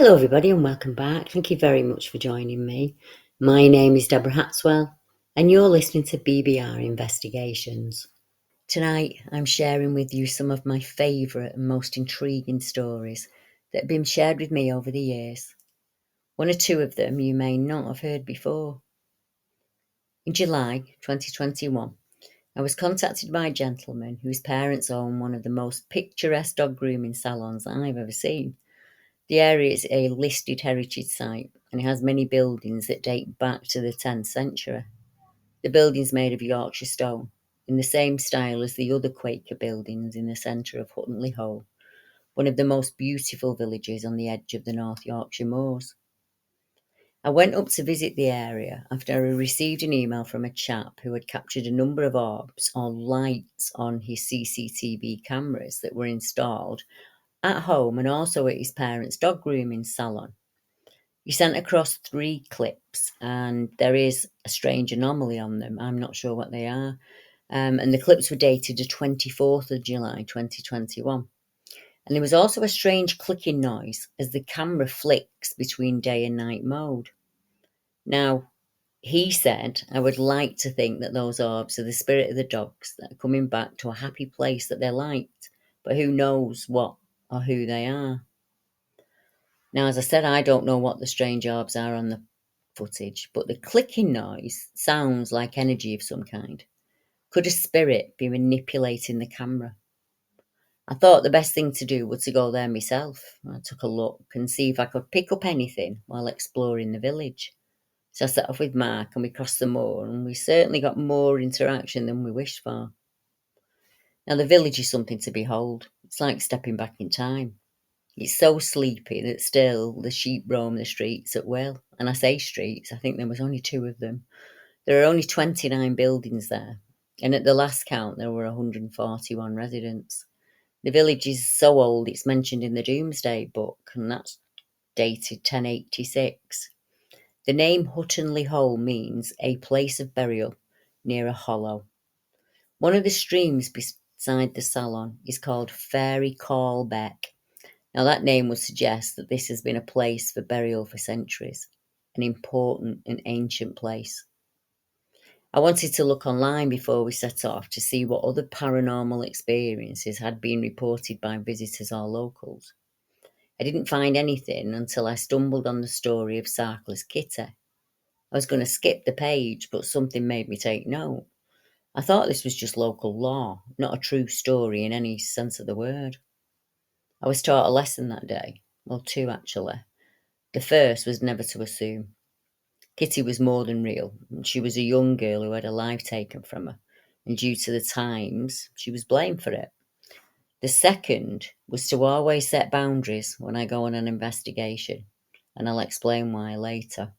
Hello everybody and welcome back. Thank you very much for joining me. My name is Deborah Hatswell and you're listening to BBR Investigations. Tonight I'm sharing with you some of my favourite and most intriguing stories that have been shared with me over the years. One or two of them you may not have heard before. In July 2021, I was contacted by a gentleman whose parents own one of the most picturesque dog grooming salons I've ever seen. The area is a listed heritage site and it has many buildings that date back to the 10th century. The building's made of Yorkshire stone, in the same style as the other Quaker buildings in the centre of Huntly Hole, one of the most beautiful villages on the edge of the North Yorkshire moors. I went up to visit the area after I received an email from a chap who had captured a number of orbs or lights on his CCTV cameras that were installed at home and also at his parents' dog grooming salon. He sent across 3 clips and there is a strange anomaly on them. I'm not sure what they are. And the clips were dated the 24th of July 2021. And there was also a strange clicking noise as the camera flicks between day and night mode. Now, he said, I would like to think that those orbs are the spirit of the dogs that are coming back to a happy place that they liked, but who knows what or who they are. Now, as I said, I don't know what the strange orbs are on the footage, but the clicking noise sounds like energy of some kind. Could a spirit be manipulating the camera? I thought the best thing to do was to go there myself. I took a look and see if I could pick up anything while exploring the village. So I set off with Mark and we crossed the moor and we certainly got more interaction than we wished for. Now, the village is something to behold. It's like stepping back in time. It's so sleepy that still the sheep roam the streets at will. And I say streets, I think there was only 2 of them. There are only 29 buildings there. And at the last count, there were 141 residents. The village is so old, it's mentioned in the Domesday Book, and that's dated 1086. The name Huttonley Hole means a place of burial near a hollow. One of the streams beside the salon is called Ferry. Now, that name would suggest that this has been a place for burial for centuries, an important and ancient place. I wanted to look online before we set off to see what other paranormal experiences had been reported by visitors or locals. I didn't find anything until I stumbled on the story of Sarkless Kitty. I was going to skip the page, but something made me take note. I thought this was just local law, not a true story in any sense of the word. I was taught a lesson that day. Well, 2 actually. The first was never to assume. Kitty was more than real. She was a young girl who had her life taken from her, and due to the times, she was blamed for it. The second was to always set boundaries when I go on an investigation, and I'll explain why later.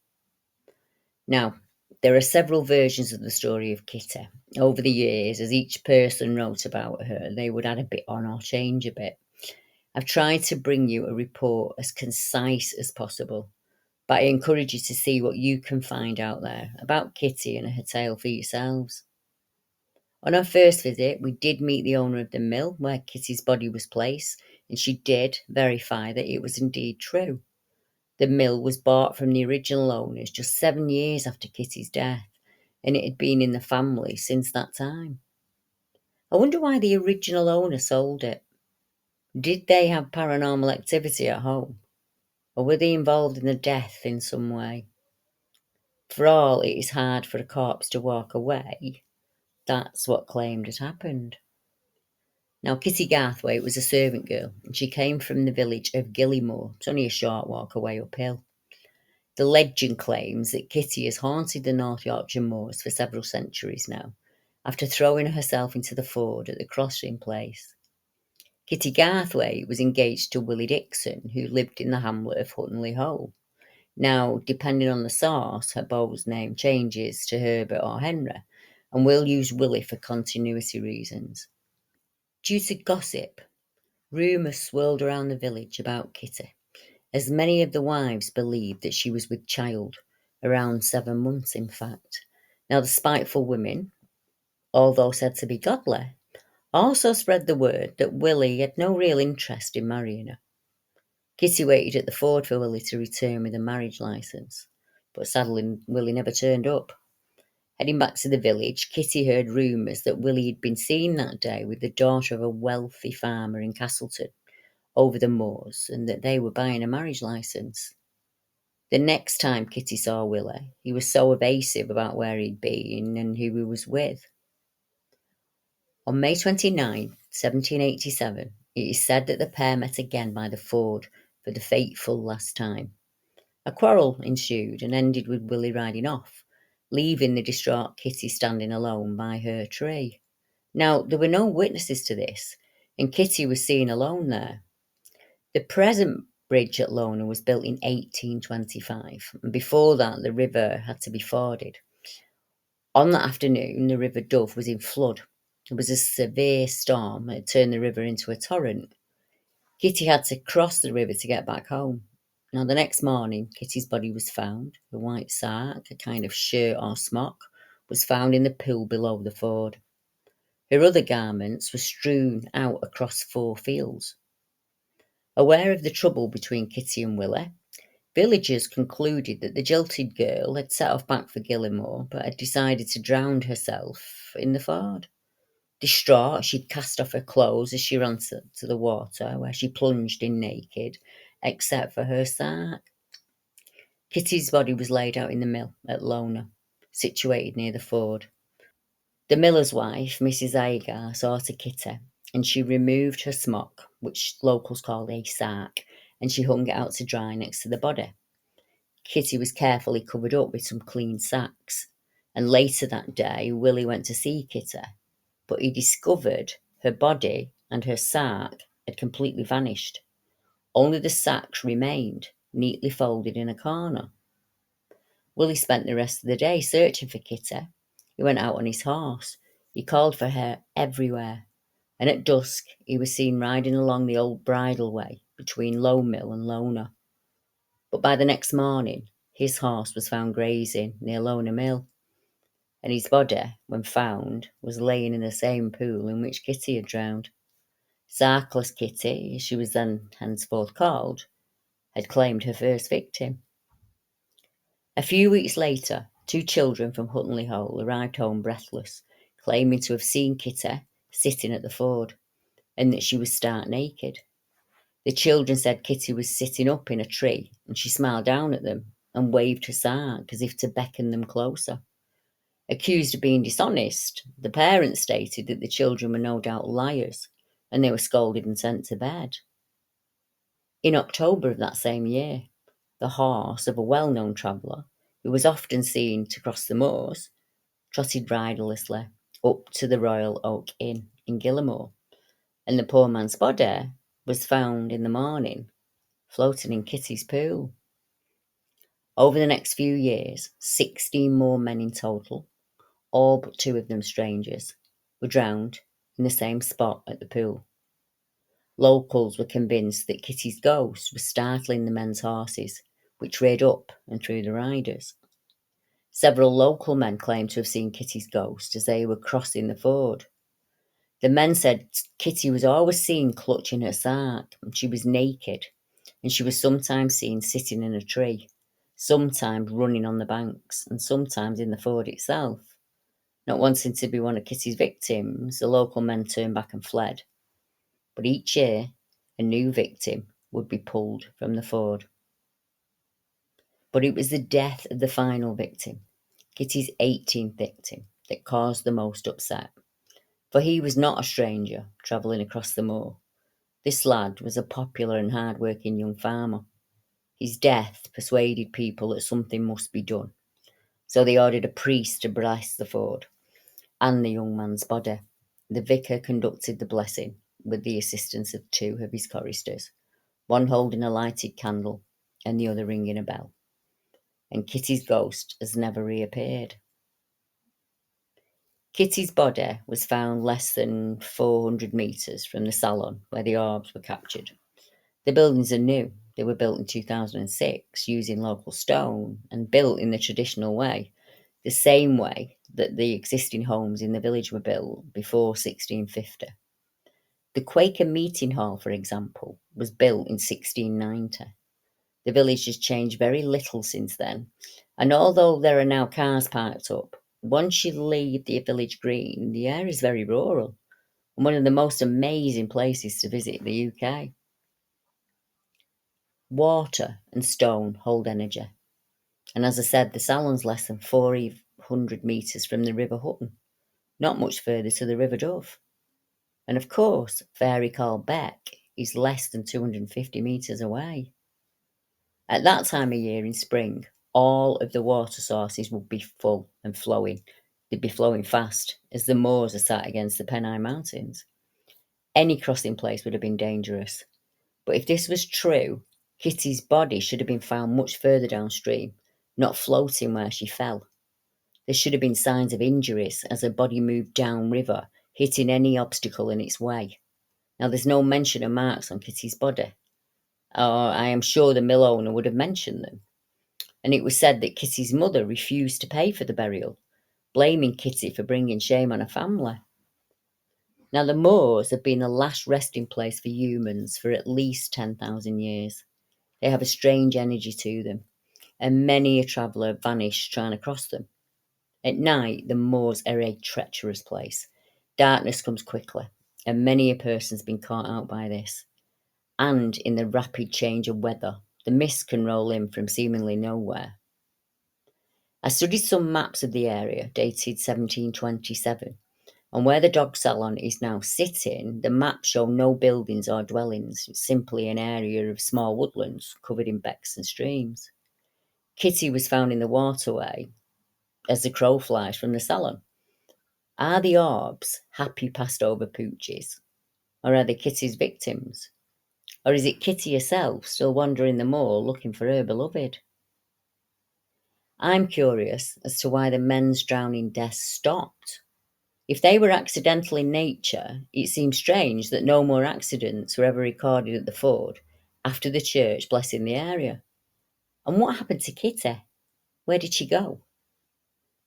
Now, there are several versions of the story of Kitty. Over the years, as each person wrote about her, they would add a bit on or change a bit. I've tried to bring you a report as concise as possible, but I encourage you to see what you can find out there about Kitty and her tale for yourselves. On our first visit, we did meet the owner of the mill where Kitty's body was placed, and she did verify that it was indeed true. The mill was bought from the original owners just 7 years after Kitty's death, and it had been in the family since that time. I wonder why the original owner sold it. Did they have paranormal activity at home? Or were they involved in the death in some way? For all it is hard for a corpse to walk away, that's what claimed had happened. Now, Kitty Garthwaite was a servant girl, and she came from the village of Gillymore. It's only a short walk away uphill. The legend claims that Kitty has haunted the North Yorkshire moors for several centuries now, after throwing herself into the ford at the crossing place. Kitty Garthwaite was engaged to Willie Dixon, who lived in the hamlet of Huttonley Hole. Now, depending on the source, her beau's name changes to Herbert or Henry, and we'll use Willie for continuity reasons. Due to gossip, rumours swirled around the village about Kitty, as many of the wives believed that she was with child, around 7 months in fact. Now, the spiteful women, although said to be godly, also spread the word that Willie had no real interest in marrying her. Kitty waited at the ford for Willie to return with a marriage licence, but sadly Willie never turned up. Heading back to the village, Kitty heard rumours that Willie had been seen that day with the daughter of a wealthy farmer in Castleton, over the moors, and that they were buying a marriage licence. The next time Kitty saw Willie, he was so evasive about where he'd been and who he was with. On May 29, 1787, it is said that the pair met again by the ford for the fateful last time. A quarrel ensued and ended with Willie riding off, leaving the distraught Kitty standing alone by her tree. Now, there were no witnesses to this, and Kitty was seen alone there. The present bridge at Lona was built in 1825, and before that the river had to be forded. On that afternoon, the River Dove was in flood. It was a severe storm that turned the river into a torrent. Kitty had to cross the river to get back home. Now, the next morning, Kitty's body was found. A white sark, a kind of shirt or smock, was found in the pool below the ford. Her other garments were strewn out across 4 fields. Aware of the trouble between Kitty and Willie, villagers concluded that the jilted girl had set off back for Gillimore, but had decided to drown herself in the ford. Distraught, she'd cast off her clothes as she ran to the water, where she plunged in naked, except for her sark. Kitty's body was laid out in the mill at Lona, situated near the ford. The miller's wife, Mrs. Agar, saw to Kitty, and she removed her smock, which locals called a sark, and she hung it out to dry next to the body. Kitty was carefully covered up with some clean sacks, and later that day Willie went to see Kitty, but he discovered her body and her sark had completely vanished. Only the sacks remained, neatly folded in a corner. Willie spent the rest of the day searching for Kitty. He went out on his horse. He called for her everywhere, and at dusk he was seen riding along the old bridle way between Low Mill and Lona. But by the next morning, his horse was found grazing near Lona Mill, and his body, when found, was laying in the same pool in which Kitty had drowned. Sarkless Kitty, as she was then henceforth called, had claimed her first victim. A few weeks later, 2 children from Huntly Hole arrived home breathless, claiming to have seen Kitty sitting at the ford, and that she was stark naked. The children said Kitty was sitting up in a tree, and she smiled down at them and waved her sark as if to beckon them closer. Accused of being dishonest, the parents stated that the children were no doubt liars, and they were scolded and sent to bed. In October of that same year, the horse of a well-known traveller, who was often seen to cross the moors, trotted riderlessly up to the Royal Oak Inn in Gillimore, and the poor man's body was found in the morning, floating in Kitty's pool. Over the next few years, 16 more men in total, all but 2 of them strangers, were drowned in the same spot at the pool. Locals were convinced that Kitty's ghost was startling the men's horses, which reared up and threw the riders. Several local men claimed to have seen Kitty's ghost as they were crossing the ford. The men said Kitty was always seen clutching her sark, and she was naked, and she was sometimes seen sitting in a tree, sometimes running on the banks, and sometimes in the ford itself. Not wanting to be one of Kitty's victims, the local men turned back and fled. But each year, a new victim would be pulled from the ford. But it was the death of the final victim, Kitty's 18th victim, that caused the most upset. For he was not a stranger travelling across the moor. This lad was a popular and hard-working young farmer. His death persuaded people that something must be done, so they ordered a priest to bless the ford and the young man's body. The vicar conducted the blessing with the assistance of 2 of his choristers, one holding a lighted candle and the other ringing a bell. And Kitty's ghost has never reappeared. Kitty's body was found less than 400 metres from the salon where the orbs were captured. The buildings are new. They were built in 2006 using local stone and built in the traditional way, the same way that the existing homes in the village were built before 1650. The Quaker Meeting Hall, for example, was built in 1690. The village has changed very little since then, and although there are now cars parked up, once you leave the village green, the area is very rural and one of the most amazing places to visit in the UK. Water and stone hold energy, and as I said, the salon's less than 400 metres from the River Hutton, not much further to the River Dove. And of course, Ferry called Beck is less than 250 metres away. At that time of year in spring, all of the water sources would be full and flowing. They'd be flowing fast as the moors are sat against the Pennine Mountains. Any crossing place would have been dangerous. But if this was true, Kitty's body should have been found much further downstream, not floating where she fell. There should have been signs of injuries as her body moved downriver, hitting any obstacle in its way. Now, there's no mention of marks on Kitty's body, or I am sure the mill owner would have mentioned them. And it was said that Kitty's mother refused to pay for the burial, blaming Kitty for bringing shame on her family. Now, the moors have been the last resting place for humans for at least 10,000 years. They have a strange energy to them, and many a traveller vanished trying to cross them. At night, the moors are a treacherous place. Darkness comes quickly, and many a person's been caught out by this. And in the rapid change of weather, the mist can roll in from seemingly nowhere. I studied some maps of the area dated 1727, and where the dog salon is now sitting, the maps show no buildings or dwellings, simply an area of small woodlands covered in becks and streams. Kitty was found in the waterway as the crow flies from the salon. Are the orbs happy passed over pooches, or are they Kitty's victims? Or is it Kitty herself still wandering the moor looking for her beloved? I'm curious as to why the men's drowning deaths stopped. If they were accidental in nature, it seems strange that no more accidents were ever recorded at the ford after the church blessing the area. And what happened to Kitty? Where did she go?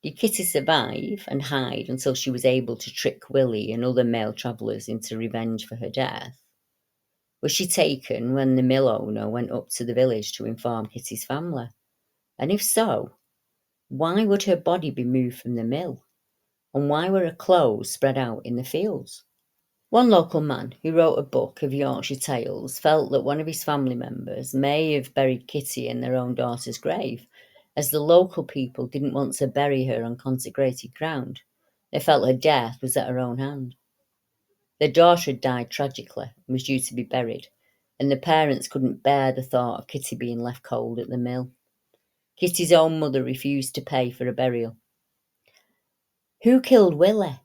Did Kitty survive and hide until she was able to trick Willie and other male travellers into revenge for her death? Was she taken when the mill owner went up to the village to inform Kitty's family? And if so, why would her body be moved from the mill? And why were her clothes spread out in the fields? One local man who wrote a book of Yorkshire tales felt that one of his family members may have buried Kitty in their own daughter's grave, as the local people didn't want to bury her on consecrated ground. They felt her death was at her own hand. Their daughter had died tragically and was due to be buried, and the parents couldn't bear the thought of Kitty being left cold at the mill. Kitty's own mother refused to pay for a burial. Who killed Willie?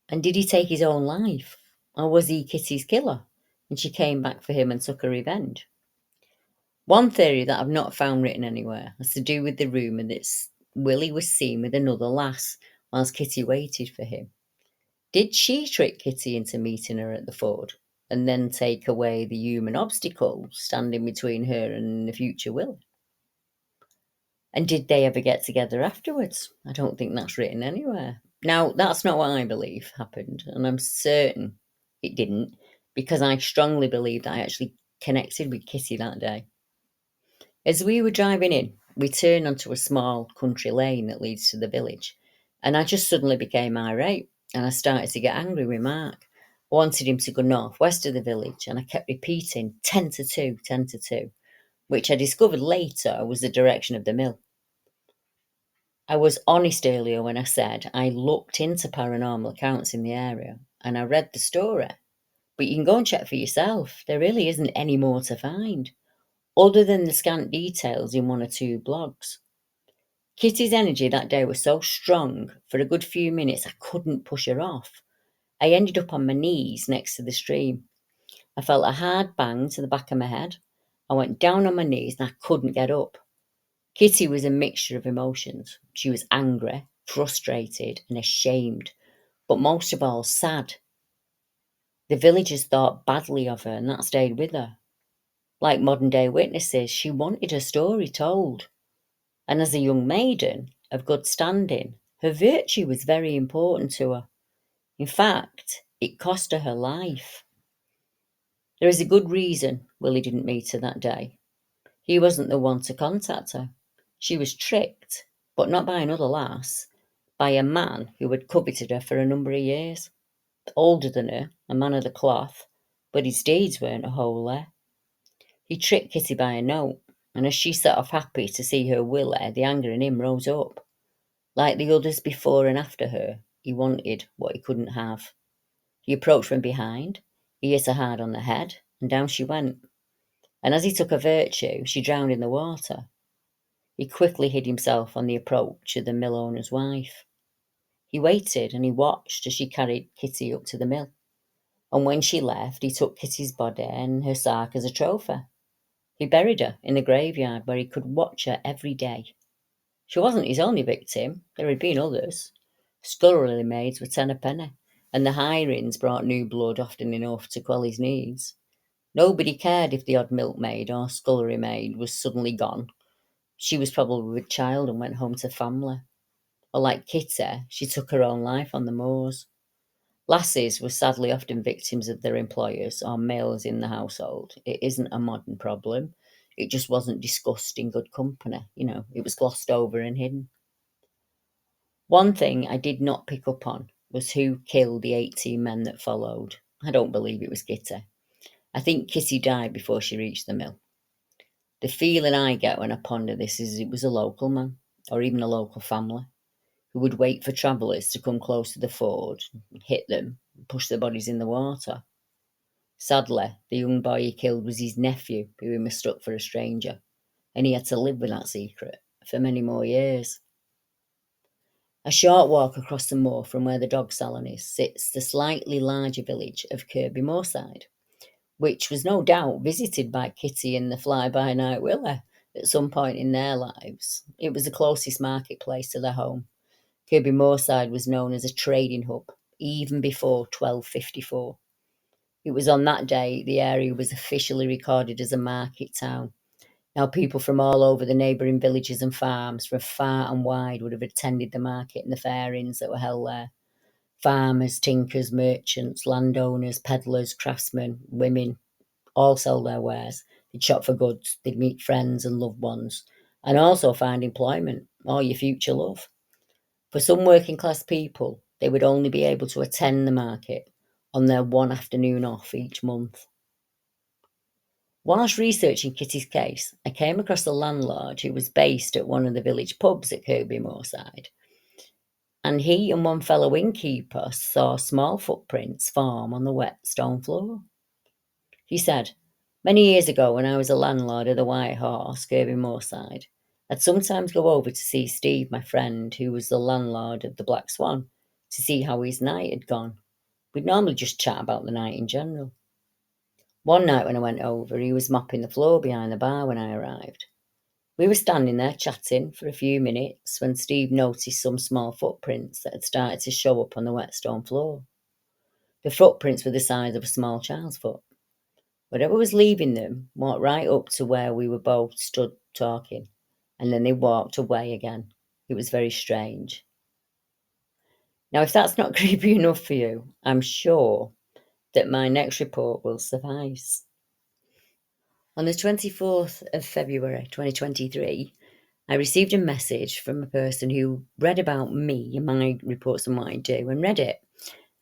And did he take his own life? Or was he Kitty's killer, and she came back for him and took her revenge? One theory that I've not found written anywhere has to do with the rumour that Willie was seen with another lass whilst Kitty waited for him. Did she trick Kitty into meeting her at the ford, and then take away the human obstacle standing between her and the future Will? And did they ever get together afterwards? I don't think that's written anywhere. Now, that's not what I believe happened, and I'm certain it didn't, because I strongly believe that I actually connected with Kitty that day. As we were driving in, we turned onto a small country lane that leads to the village, and I just suddenly became irate, and I started to get angry with Mark. I wanted him to go northwest of the village, and I kept repeating 10 to 2, 10 to 2, which I discovered later was the direction of the mill. I was honest earlier when I said I looked into paranormal accounts in the area and I read the story. But you can go and check for yourself. There really isn't any more to find, other than the scant details in one or two blogs. Kitty's energy that day was so strong, for a good few minutes I couldn't push her off. I ended up on my knees next to the stream. I felt a hard bang to the back of my head. I went down on my knees and I couldn't get up. Kitty was a mixture of emotions. She was angry, frustrated, and ashamed, but most of all, sad. The villagers thought badly of her, and that stayed with her. Like modern day witnesses, she wanted her story told. And as a young maiden of good standing, her virtue was very important to her. In fact, it cost her her life. There is a good reason Willie didn't meet her that day. He wasn't the one to contact her. She was tricked, but not by another lass, by a man who had coveted her for a number of years. Older than her, a man of the cloth, but his deeds weren't a whole there. He tricked Kitty by a note, and as she set off happy to see her Willie, the anger in him rose up. Like the others before and after her, he wanted what he couldn't have. He approached from behind, he hit her hard on the head, and down she went. And as he took her virtue, she drowned in the water. He quickly hid himself on the approach of the mill owner's wife. He waited and he watched as she carried Kitty up to the mill. And when she left, he took Kitty's body and her sark as a trophy. He buried her in the graveyard where he could watch her every day. She wasn't his only victim. There had been others. Scullery maids were 10 a penny, and the hirings brought new blood often enough to quell his needs. Nobody cared if the odd milkmaid or scullery maid was suddenly gone. She was probably with child and went home to family. Or like Kitty, she took her own life on the moors. Lasses were sadly often victims of their employers or males in the household. It isn't a modern problem. It just wasn't discussed in good company. It was glossed over and hidden. One thing I did not pick up on was who killed the 18 men that followed. I don't believe it was Kitty. I think Kitty died before she reached the mill. The feeling I get when I ponder this is it was a local man, or even a local family, who would wait for travellers to come close to the ford, hit them, and push their bodies in the water. Sadly, the young boy he killed was his nephew, who he mistook for a stranger, and he had to live with that secret for many more years. A short walk across the moor from where the dog salon is sits the slightly larger village of Kirby Moorside, which was no doubt visited by Kitty and the fly-by-night Willie at some point in their lives. It was the closest marketplace to their home. Kirby Moorside was known as a trading hub, even before 1254. It was on that day the area was officially recorded as a market town. Now people from all over the neighbouring villages and farms from far and wide would have attended the market and the fairings that were held there. Farmers, tinkers, merchants, landowners, peddlers, craftsmen, women, all sold their wares. They'd shop for goods, they'd meet friends and loved ones, and also find employment or your future love. For some working class people, they would only be able to attend the market on their one afternoon off each month. Whilst researching Kitty's case, I came across a landlord who was based at one of the village pubs at Kirby Moorside, and he and one fellow innkeeper saw small footprints form on the wet stone floor. He said, "Many years ago, when I was a landlord of the White Horse, Kirby Moorside, I'd sometimes go over to see Steve, my friend, who was the landlord of the Black Swan, to see how his night had gone. We'd normally just chat about the night in general. One night when I went over, he was mopping the floor behind the bar when I arrived. We were standing there chatting for a few minutes when Steve noticed some small footprints that had started to show up on the wet stone floor. The footprints were the size of a small child's foot. Whatever was leaving them walked right up to where we were both stood talking, and then they walked away again. It was very strange." Now, if that's not creepy enough for you, I'm sure that my next report will suffice. On the 24th of February 2023, I received a message from a person who read about me and my reports and what I do and read it.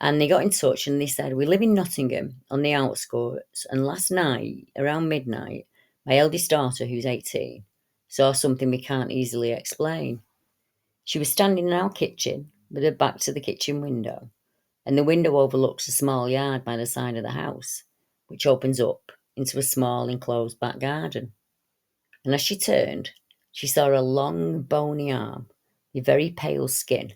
And they got in touch and they said, "We live in Nottingham on the outskirts. And last night, around midnight, my eldest daughter, who's 18, saw something we can't easily explain. She was standing in our kitchen with her back to the kitchen window. And the window overlooks a small yard by the side of the house, which opens up into a small enclosed back garden. And as she turned, she saw a long, bony arm with very pale skin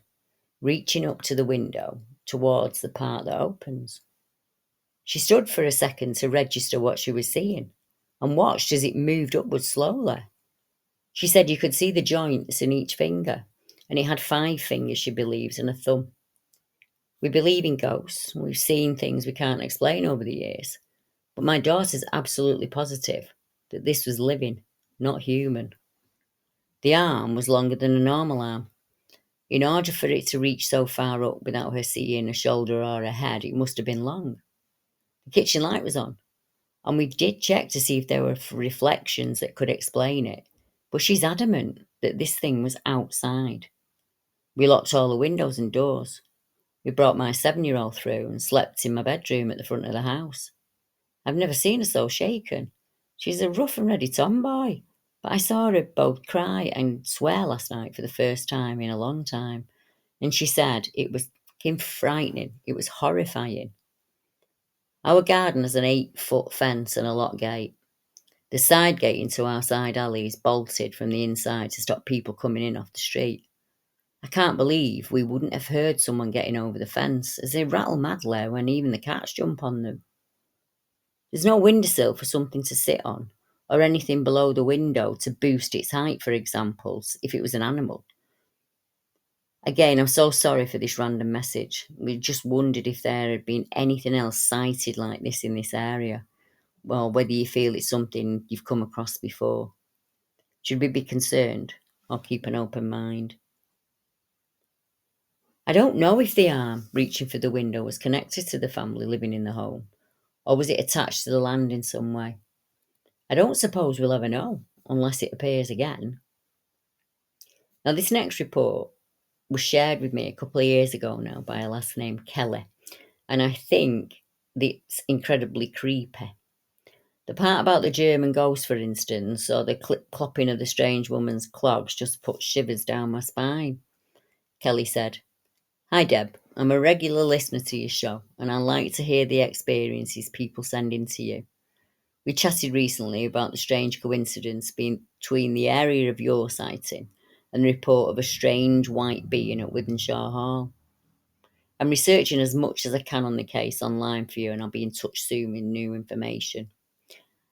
reaching up to the window towards the part that opens. She stood for a second to register what she was seeing and watched as it moved upwards slowly. She said you could see the joints in each finger, and it had 5 fingers, she believes, and a thumb. We believe in ghosts. We've seen things we can't explain over the years. But my daughter's absolutely positive that this was living, not human. The arm was longer than a normal arm. In order for it to reach so far up without her seeing a shoulder or a head, it must have been long. The kitchen light was on, And we did check to see if there were reflections that could explain it, but she's adamant that this thing was outside. We locked all the windows and doors. We brought my 7-year-old through and slept in my bedroom at the front of the house. I've never seen her so shaken. She's a rough and ready tomboy, but I saw her both cry and swear last night for the first time in a long time. And she said it was fucking frightening. It was horrifying. Our garden has an 8-foot fence and a lock gate. The side gate into our side alley is bolted from the inside to stop people coming in off the street. I can't believe we wouldn't have heard someone getting over the fence, as they rattle madly when even the cats jump on them. There's no windowsill for something to sit on, or anything below the window to boost its height, for example, if it was an animal. Again, I'm so sorry for this random message. We just wondered if there had been anything else sighted like this in this area. Well, whether you feel it's something you've come across before. Should we be concerned or keep an open mind? I don't know if the arm reaching for the window was connected to the family living in the home, or was it attached to the land in some way? I don't suppose we'll ever know, unless it appears again. Now, this next report was shared with me a couple of years ago now by a lass named Kelly, and I think it's incredibly creepy. The part about the German ghost, for instance, or the clip-clopping of the strange woman's clogs just put shivers down my spine. Kelly said, "Hi Deb, I'm a regular listener to your show, and I like to hear the experiences people send in to you. We chatted recently about the strange coincidence between the area of your sighting and the report of a strange white being at Withenshaw Hall. I'm researching as much as I can on the case online for you, and I'll be in touch soon with new information.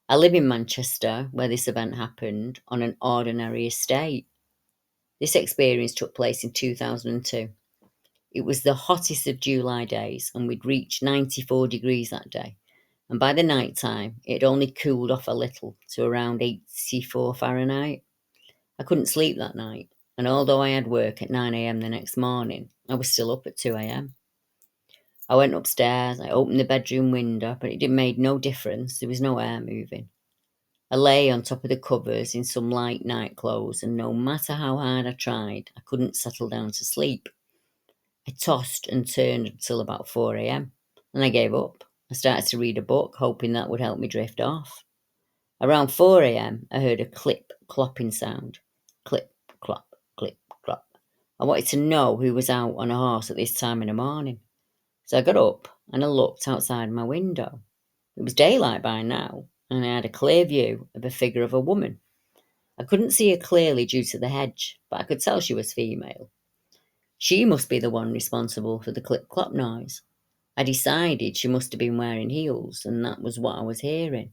I live in Manchester, where this event happened, on an ordinary estate. This experience took place in 2002. It was the hottest of July days, and we'd reached 94 degrees that day. And by the night time, it had only cooled off a little to around 84 Fahrenheit. I couldn't sleep that night, and although I had work at 9 a.m. the next morning, I was still up at 2 a.m. I went upstairs, I opened the bedroom window, but it made no difference, there was no air moving. I lay on top of the covers in some light night clothes, and no matter how hard I tried, I couldn't settle down to sleep. I tossed and turned until about 4 a.m, and I gave up. I started to read a book, hoping that would help me drift off. Around 4 a.m, I heard a clip-clopping sound. Clip, clop, clip, clop. I wanted to know who was out on a horse at this time in the morning. So I got up and I looked outside my window. It was daylight by now, and I had a clear view of a figure of a woman. I couldn't see her clearly due to the hedge, but I could tell she was female. She must be the one responsible for the clip-clop noise. I decided she must have been wearing heels, and that was what I was hearing.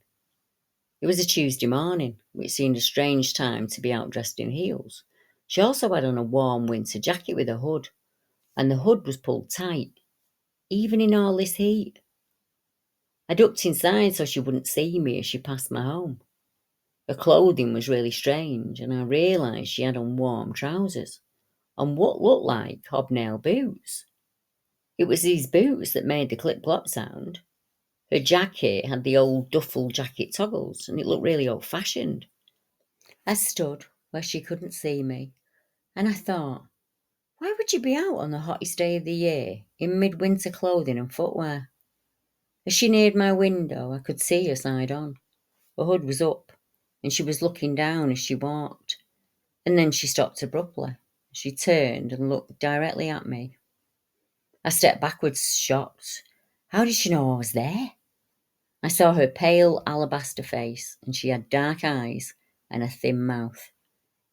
It was a Tuesday morning, which seemed a strange time to be out dressed in heels. She also had on a warm winter jacket with a hood, and the hood was pulled tight, even in all this heat. I ducked inside so she wouldn't see me as she passed my home. Her clothing was really strange, and I realised she had on warm trousers and what looked like hobnail boots. It was these boots that made the clip-clop sound. Her jacket had the old duffel jacket toggles, and it looked really old-fashioned. I stood where she couldn't see me, and I thought, why would you be out on the hottest day of the year in midwinter clothing and footwear? As she neared my window, I could see her side on. Her hood was up, and she was looking down as she walked. And then she stopped abruptly. She turned and looked directly at me. I stepped backwards, shocked. How did she know I was there? I saw her pale alabaster face, and she had dark eyes and a thin mouth.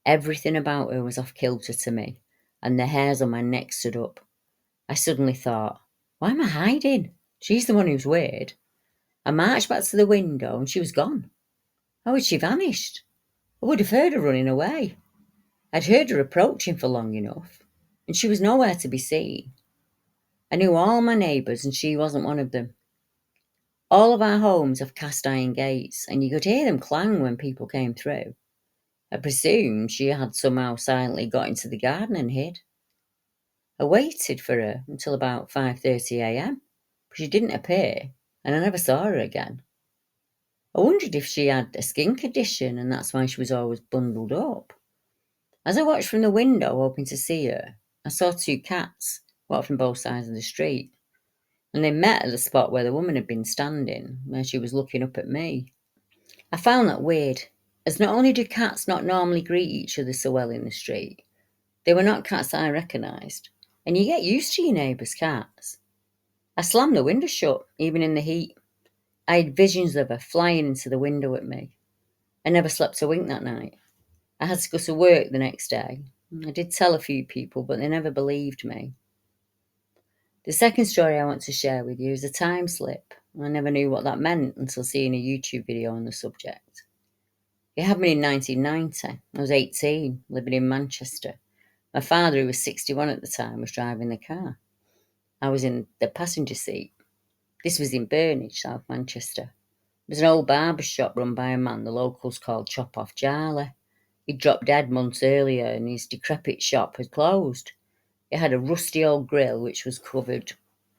Everything about her was off kilter to me, and the hairs on my neck stood up. I suddenly thought, why am I hiding? She's the one who's weird. I marched back to the window, and she was gone. How had she vanished? I would have heard her running away. I'd heard her approaching for long enough, and she was nowhere to be seen. I knew all my neighbours, and she wasn't one of them. All of our homes have cast iron gates, and you could hear them clang when people came through. I presumed she had somehow silently got into the garden and hid. I waited for her until about 5:30 a.m, but she didn't appear, and I never saw her again. I wondered if she had a skin condition and that's why she was always bundled up. As I watched from the window, hoping to see her, I saw two cats walk from both sides of the street, and they met at the spot where the woman had been standing, where she was looking up at me. I found that weird, as not only do cats not normally greet each other so well in the street, they were not cats that I recognised, and you get used to your neighbour's cats. I slammed the window shut, even in the heat. I had visions of her flying into the window at me. I never slept a wink that night. I had to go to work the next day. I did tell a few people, but they never believed me. The second story I want to share with you is a time slip. I never knew what that meant until seeing a YouTube video on the subject. It happened in 1990. I was 18, living in Manchester. My father, who was 61 at the time, was driving the car. I was in the passenger seat. This was in Boney, South Manchester. There's an old barber shop run by a man the locals called Chop Off Charlie. He'd dropped dead months earlier and his decrepit shop had closed. It had a rusty old grill which was covered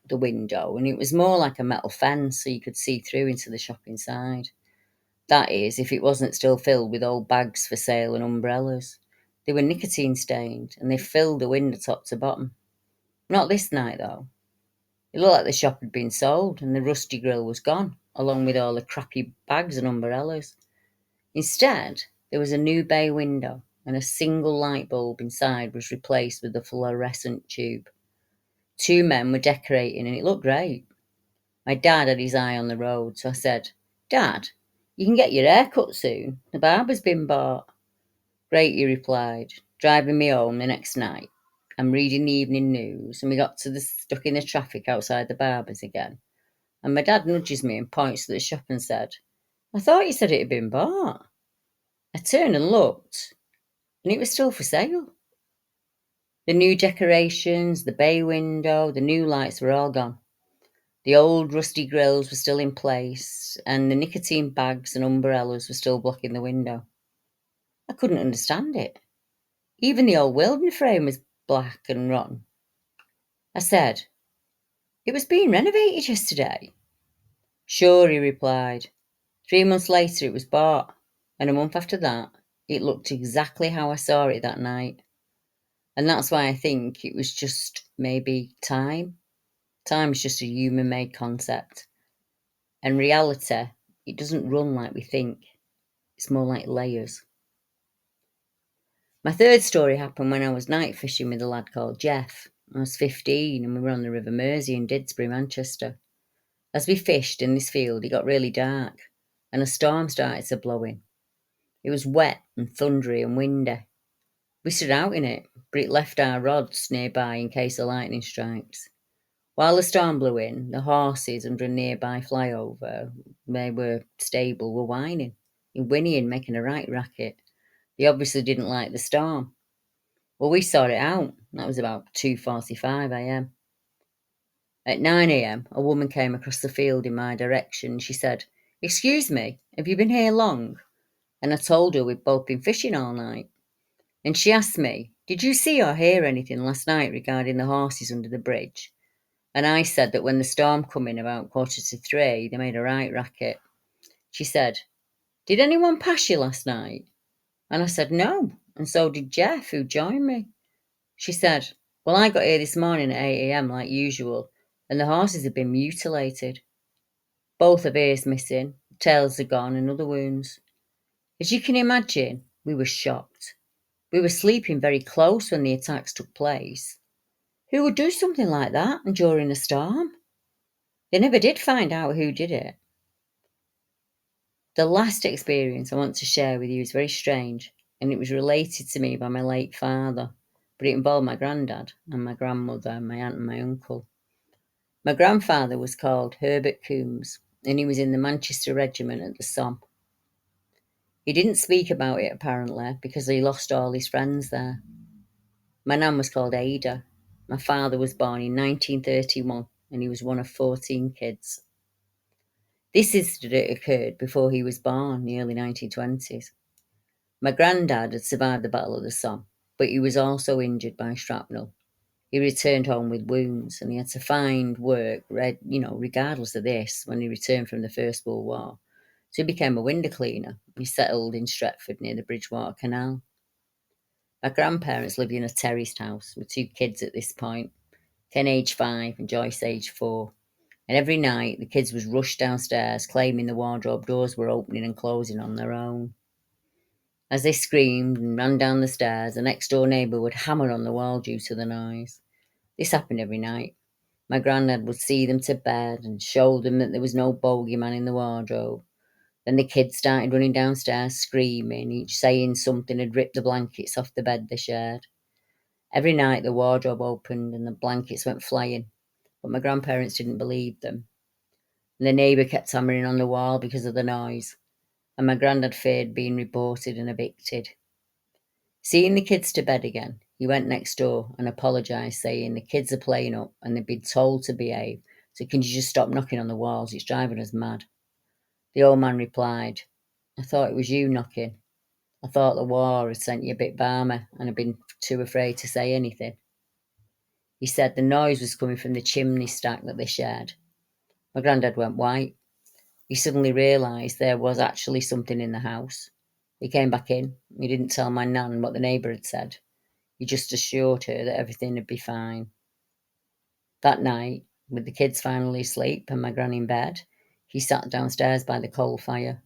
the window, and it was more like a metal fence so you could see through into the shop inside. That is, if it wasn't still filled with old bags for sale and umbrellas. They were nicotine stained and they filled the window top to bottom. Not this night though. It looked like the shop had been sold and the rusty grill was gone, along with all the crappy bags and umbrellas. Instead, there was a new bay window and a single light bulb inside was replaced with a fluorescent tube. Two men were decorating and it looked great. My dad had his eye on the road, so I said, "Dad, you can get your hair cut soon. The barber's been bought." "Great," he replied, driving me home the next night. I'm reading the evening news and we got stuck in the traffic outside the barber's again. And my dad nudges me and points to the shop and said, "I thought you said it had been bought." I turned and looked, and it was still for sale. The new decorations, the bay window, the new lights were all gone. The old rusty grills were still in place, and the nicotine bags and umbrellas were still blocking the window. I couldn't understand it. Even the old welding frame was black and rotten. I said, "It was being renovated yesterday." "Sure," he replied. 3 months later it was bought, and a month after that, it looked exactly how I saw it that night. And that's why I think it was just maybe time. Time is just a human-made concept. And reality, it doesn't run like we think. It's more like layers. My third story happened when I was night fishing with a lad called Jeff. I was 15 and we were on the River Mersey in Didsbury, Manchester. As we fished in this field, it got really dark and a storm started to blow in. It was wet and thundery and windy. We stood out in it, but it left our rods nearby in case the lightning strikes. While the storm blew in, the horses under a nearby flyover, they were stable, were whining, whinnying, making a right racket. They obviously didn't like the storm. Well, we saw it out. That was about 2:45 a.m. At 9 a.m, a woman came across the field in my direction. She said, "Excuse me, have you been here long?" And I told her we'd both been fishing all night. And she asked me, "Did you see or hear anything last night regarding the horses under the bridge?" And I said that when the storm come in about 2:45, they made a right racket. She said, "Did anyone pass you last night?" And I said, "No, and so did Jeff, who joined me." She said, "Well, I got here this morning at 8 a.m. like usual, and the horses have been mutilated. Both have ears missing, tails are gone, and other wounds." As you can imagine, we were shocked. We were sleeping very close when the attacks took place. Who would do something like that and during a storm? They never did find out who did it. The last experience I want to share with you is very strange, and it was related to me by my late father, but it involved my granddad and my grandmother, my aunt and my uncle. My grandfather was called Herbert Coombs, and he was in the Manchester Regiment at the Somme. He didn't speak about it apparently because he lost all his friends there. My nan was called Ada. My father was born in 1931 and he was one of 14 kids. This incident occurred before he was born, in the early 1920s. My granddad had survived the Battle of the Somme, but he was also injured by shrapnel. He returned home with wounds and he had to find work, regardless of this, when he returned from the First World War, So he became a window cleaner. He settled in Stretford near the Bridgewater Canal. My grandparents lived in a terraced house with 2 kids at this point, Ken aged 5 and Joyce aged 4. And every night the kids was rushed downstairs claiming the wardrobe doors were opening and closing on their own. As they screamed and ran down the stairs, the next door neighbour would hammer on the wall due to the noise. This happened every night. My granddad would see them to bed and show them that there was no bogeyman in the wardrobe. Then the kids started running downstairs screaming, each saying something had ripped the blankets off the bed they shared. Every night the wardrobe opened and the blankets went flying, but my grandparents didn't believe them. And the neighbour kept hammering on the wall because of the noise, and my granddad feared being reported and evicted. Seeing the kids to bed again, he went next door and apologised, saying the kids are playing up and they've been told to behave, so can you just stop knocking on the walls? It's driving us mad. The old man replied, I thought it was you knocking. I thought the war had sent you a bit balmy and I'd been too afraid to say anything. He said the noise was coming from the chimney stack that they shared. My granddad went white. He suddenly realised there was actually something in the house. He came back in. He didn't tell my nan what the neighbour had said. He just assured her that everything would be fine. That night, with the kids finally asleep and my gran in bed, he sat downstairs by the coal fire.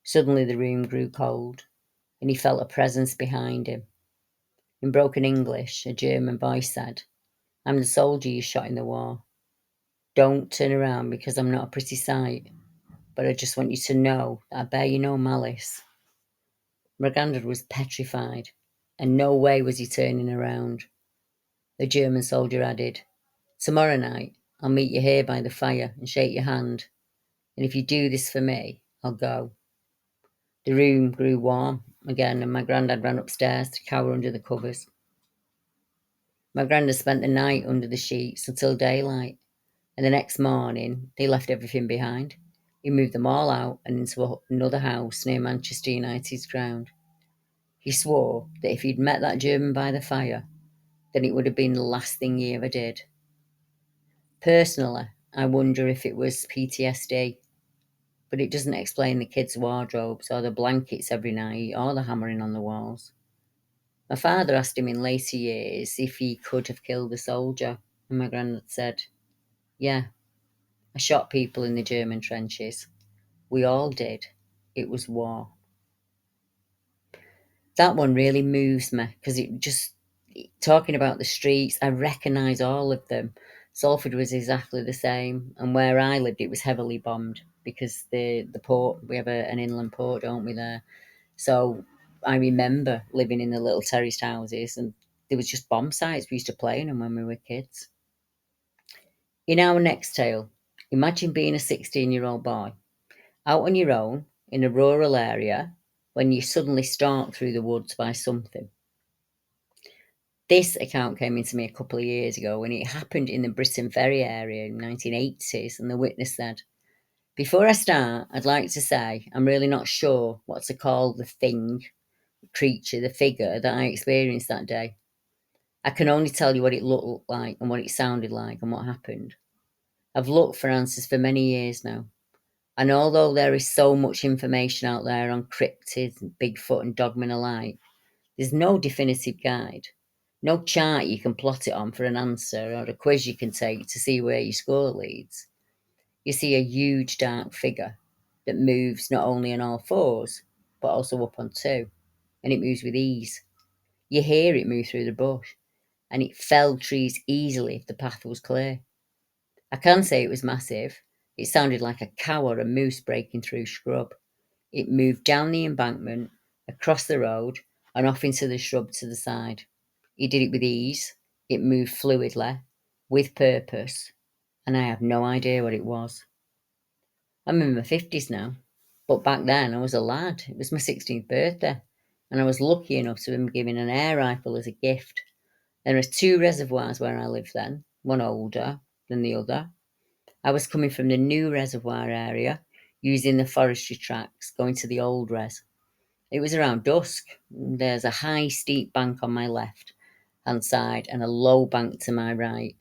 Suddenly the room grew cold, and he felt a presence behind him. In broken English, a German voice said, I'm the soldier you shot in the war. Don't turn around because I'm not a pretty sight, but I just want you to know that I bear you no malice. My granddad was petrified, and no way was he turning around. The German soldier added, Tomorrow night, I'll meet you here by the fire and shake your hand, and if you do this for me, I'll go. The room grew warm again, and my granddad ran upstairs to cower under the covers. My granddad spent the night under the sheets until daylight, and the next morning they left everything behind. He moved them all out and into another house near Manchester United's ground. He swore that if he'd met that German by the fire, then it would have been the last thing he ever did. Personally, I wonder if it was PTSD, but it doesn't explain the kids' wardrobes or the blankets every night or the hammering on the walls. My father asked him in later years if he could have killed the soldier, and my granddad said, Yeah, I shot people in the German trenches. We all did. It was war. That one really moves me because it just, talking about the streets, I recognise all of them. Salford was exactly the same, and where I lived, it was heavily bombed because the port, we have an inland port, don't we, there? So I remember living in the little terraced houses, and there was just bomb sites. We used to play in them when we were kids. In our next tale, imagine being a 16-year-old boy out on your own in a rural area when you suddenly stalked through the woods by something. This account came into me a couple of years ago when it happened in the Briton Ferry area in the 1980s, and the witness said, Before I start, I'd like to say I'm really not sure what to call the thing, the creature, the figure that I experienced that day. I can only tell you what it looked like and what it sounded like and what happened. I've looked for answers for many years now. And although there is so much information out there on cryptids, Bigfoot and Dogman alike, there's no definitive guide, no chart you can plot it on for an answer or a quiz you can take to see where your score leads. You see a huge dark figure that moves not only on all fours, but also up on two, and it moves with ease. You hear it move through the bush, and it felled trees easily if the path was clear. I can say it was massive. It sounded like a cow or a moose breaking through scrub. It moved down the embankment, across the road, and off into the shrub to the side. It did it with ease. It moved fluidly, with purpose, and I have no idea what it was. I'm in my 50s now, but back then I was a lad. It was my 16th birthday, and I was lucky enough to have been given an air rifle as a gift. There are 2 reservoirs where I lived then, one older than the other. I was coming from the new reservoir area, using the forestry tracks, going to the old res. It was around dusk. There's a high, steep bank on my left hand side and a low bank to my right.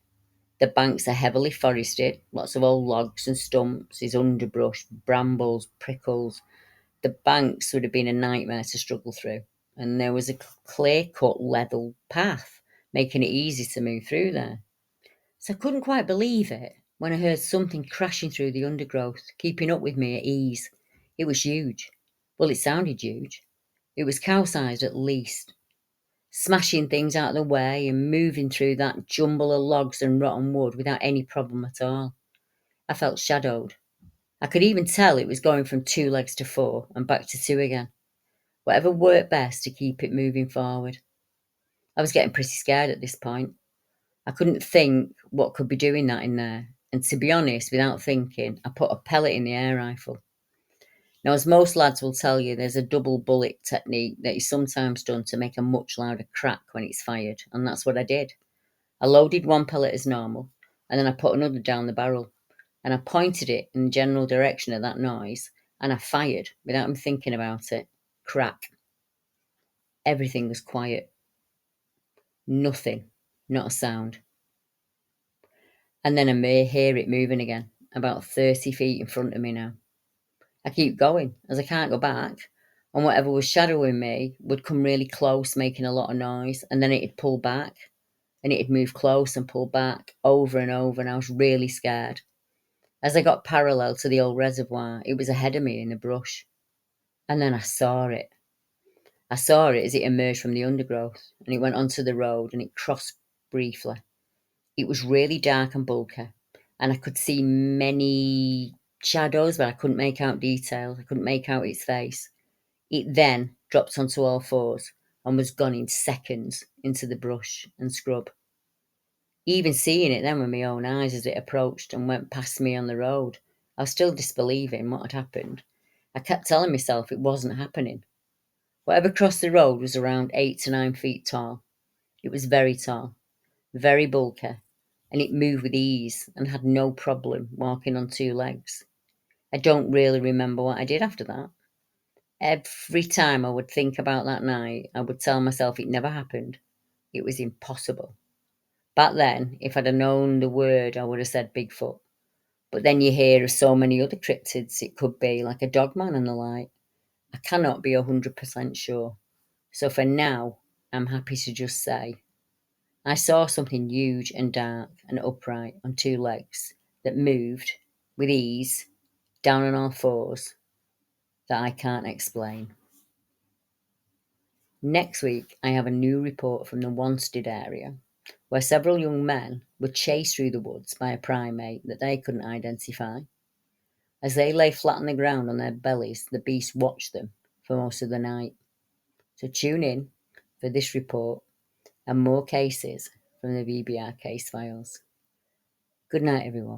The banks are heavily forested, lots of old logs and stumps, there's underbrush, brambles, prickles. The banks would have been a nightmare to struggle through, and there was a clear-cut level path, making it easy to move through there. So I couldn't quite believe it when I heard something crashing through the undergrowth, keeping up with me at ease. It was huge. Well, it sounded huge. It was cow-sized at least, smashing things out of the way and moving through that jumble of logs and rotten wood without any problem at all. I felt shadowed. I could even tell it was going from 2 legs to 4 and back to 2 again. Whatever worked best to keep it moving forward. I was getting pretty scared at this point. I couldn't think what could be doing that in there, and to be honest, without thinking, I put a pellet in the air rifle. Now, as most lads will tell you, there's a double bullet technique that is sometimes done to make a much louder crack when it's fired, and that's what I did. I loaded one pellet as normal, and then I put another down the barrel, and I pointed it in the general direction of that noise, and I fired without even thinking about it. Crack. Everything was quiet. Nothing. Not a sound. And then I may hear it moving again, about 30 feet in front of me now. I keep going, as I can't go back, and whatever was shadowing me would come really close, making a lot of noise, and then it'd pull back, and it'd move close and pull back, over and over, and I was really scared. As I got parallel to the old reservoir, it was ahead of me in the brush. And then I saw it. I saw it as it emerged from the undergrowth, and it went onto the road, and it crossed briefly. It was really dark and bulky, and I could see many shadows, but I couldn't make out details. I couldn't make out its face. It then dropped onto all fours and was gone in seconds into the brush and scrub. Even seeing it then with my own eyes as it approached and went past me on the road, I was still disbelieving what had happened. I kept telling myself it wasn't happening. Whatever crossed the road was around 8 to 9 feet tall. It was very tall, very bulky, and it moved with ease and had no problem walking on 2 legs. I don't really remember what I did after that. Every time I would think about that night, I would tell myself it never happened. It was impossible. Back then, if I'd have known the word, I would have said Bigfoot. But then you hear of so many other cryptids it could be, like a Dogman and the like. I cannot be 100% sure. So for now, I'm happy to just say I saw something huge and dark and upright on 2 legs that moved with ease down on all fours that I can't explain. Next week, I have a new report from the Wanstead area where several young men were chased through the woods by a primate that they couldn't identify. As they lay flat on the ground on their bellies, the beast watched them for most of the night. So tune in for this report and more cases from the BBR case files. Good night, everyone.